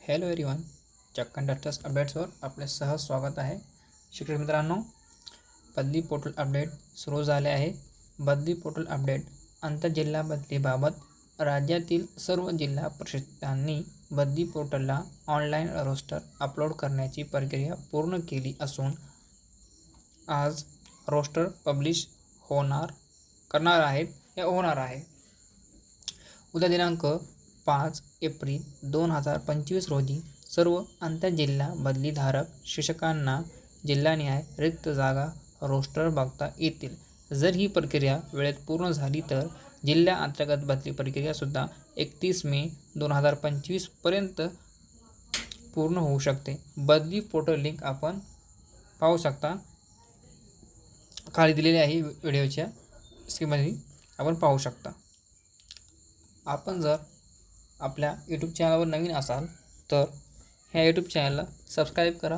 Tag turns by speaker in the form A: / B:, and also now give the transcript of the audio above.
A: Hello everyone, चक्कन dusters अपडेट्सवर आपले सहज स्वागत आहे. शिक्षक मित्रांनो, बदली पोर्टल अपडेट सुरू झाले आहे. बदली पोर्टल अपडेट आंतरजिल्हा बदलीबाबत राज्यातील सर्व जिल्हा परिषदांनी बदली पोर्टलला ऑनलाईन रोस्टर अपलोड करण्याची प्रक्रिया पूर्ण केली असून आज रोस्टर पब्लिश होणार आहे. उद्या दिनांक 5 एप्रिल 2025 रोजी सर्व आंतरजिल्हा बदलीधारक शिक्षकांना जिल्हानिहाय रिक्त जागा रोस्टर बघता येतील. जर ही प्रक्रिया वेळेत पूर्ण झाली तर जिल्ह्याअंतर्गत बदली प्रक्रियासुद्धा 31 मे 2025 पर्यंत पूर्ण होऊ शकते. बदली पोर्टल लिंक आपण पाहू शकता, खाली दिलेली आहे. व्हिडिओच्या स्क्रीनमध्ये आपण पाहू शकता. आपण जर आपल्या यूट्यूब चॅनलवर नवीन असाल तर ह्या यूट्यूब चॅनलला सबस्क्राईब करा.